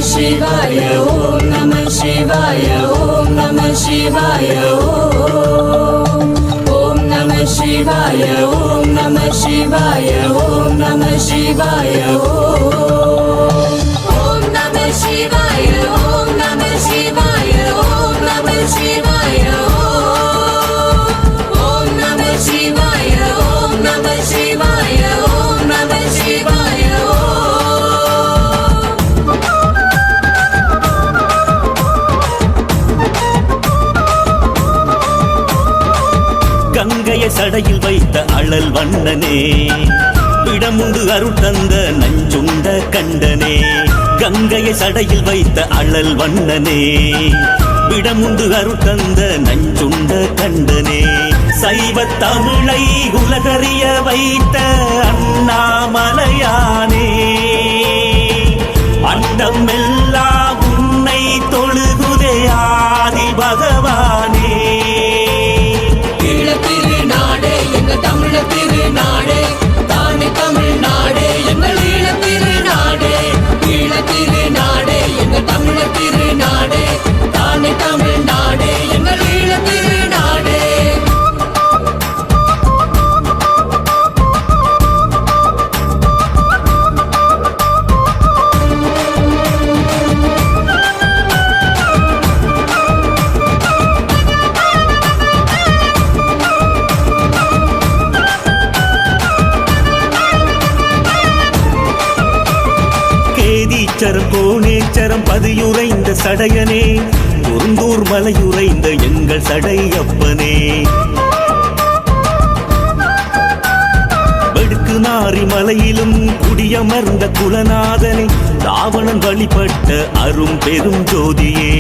शिवाय ओम नमः शिवाय ओम नमः शिवाय ओम नमः शिवाय ओम नमः शिवाय ओम नमः शिवाय ओम नमः शिवाय ओम नमः शिवाय ओम नमः शिवाय ओम नमः शिवाय ओम नमः शिवाय ओम नमः शिवाय கங்கையை சடையில் வைத்த அழல் வண்ணனே விடமுண்டு அருள் தந்த நஞ்சுண்ட கண்டனே கங்கையை சடையில் வைத்த அழல் வண்ணனே விடமுண்டு அருள் தந்த நஞ்சுண்ட கண்டனே சைவ தமிழை உலகறிய வைத்த அண்ணாமலையானே அண்டம் எல்லாம் உன்னை தொழுகுதே ஆதி பகவானே தமிழ திருநாடே தானே தமிழ்நாடே எங்கள் ஈழ திருநாடே ஈழ திருநாடே எங்கள் தமிழ திருநாடே தானே தமிழ்நாடே எங்கள் ஈழ திருநாடே சரம் கோணேச்சரம் பதியுரைந்த சடையனே குருந்தூர் மலையுரைந்த எங்கள் சடையப்பனே வெடுக்கு நாரி மலையிலும் குடியமர்ந்த குலநாதனை ராவணன் வழிபட்ட அரும் பெரும் ஜோதியே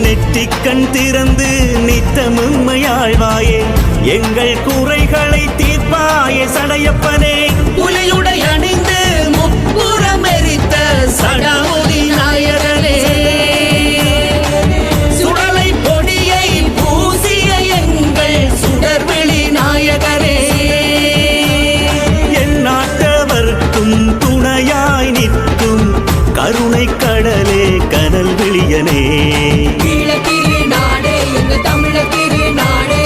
நெற்றிக்கண் திறந்து நித்தமும்மையாழ்வாயே எங்கள் குறைகளை தீர்ப்பாயே சடையப்பனே உலையுடை அணிந்து முப்புறம் எரித்த சடாமுடி நாயகனே சுடலை பொடியை பூசிய எங்கள் சுடர்வெளி நாயகரே என் நாட்டவர்க்கும் துணையாய் நிற்கும் கருணை கடலே கனல் வெளியனே நாடே எங்க தமிழ திருநாடே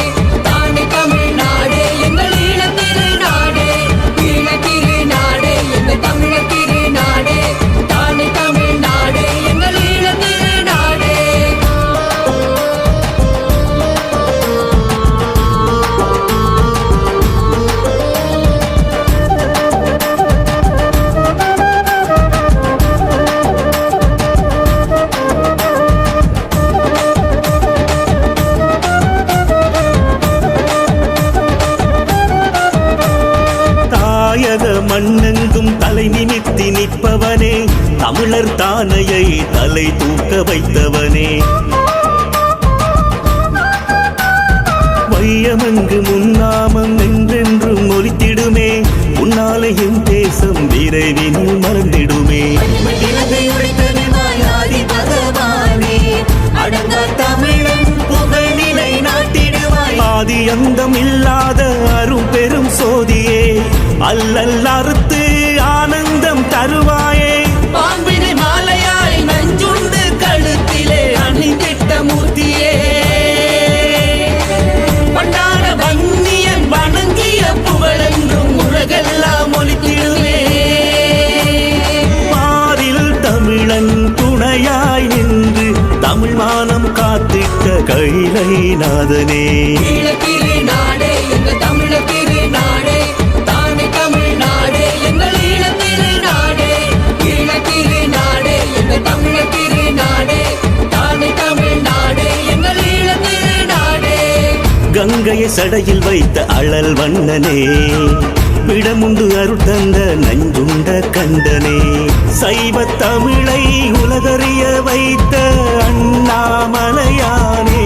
தானே தமிழ்நாடே எங்கள் ஈழ திருநாடே ஈழ திருநாடே எங்க தமிழ திருநாடே தானே தமிழ்நாடே எங்கள் ஈழ திருநாடே மண்ணெங்கும் தலை நிமித்தி நிற்பவனே தமிழர் தானையை தலை தூக்க வைத்தவனே வையமங்கு முன்னாமம் என்றென்றும் ஒலித்திடுமே உன்னாலையும் தேசம் விரைவினில் மறந்திடுமே ஆதி அந்தம் இல்லாத அரும் பெரும் சோதியே அல்லல் அறுத்து ஆனந்தம் தருவாயே பாம்பினை மாலையாய் நஞ்சுண்டு கழுத்திலே அணிந்திட்ட மூர்த்தியே பண்டார வன்னியன் வணங்கிய புகழென்றும் உலகெல்லாம் ஒலித்திடுமே மாறில் தமிழன் துணையாய் நின்று தமிழ் மானம் காத்திட்ட கைலை நாதனே நாடே எங்க தமிழ திருநாடே தானே தமிழ்நாடே எங்கள் ஈழ திருநாடே ஈழ திருநாடே எங்க தமிழ திருநாடே தானே தமிழ்நாடே எங்கள் ஈழ திருநாடே கங்கையை சடையில் வைத்த அழல் வண்ணனே விடமுண்டு அருள் தந்த நஞ்சுண்ட கண்டனே சைவ தமிழை உலகறிய வைத்த அண்ணாமலையானே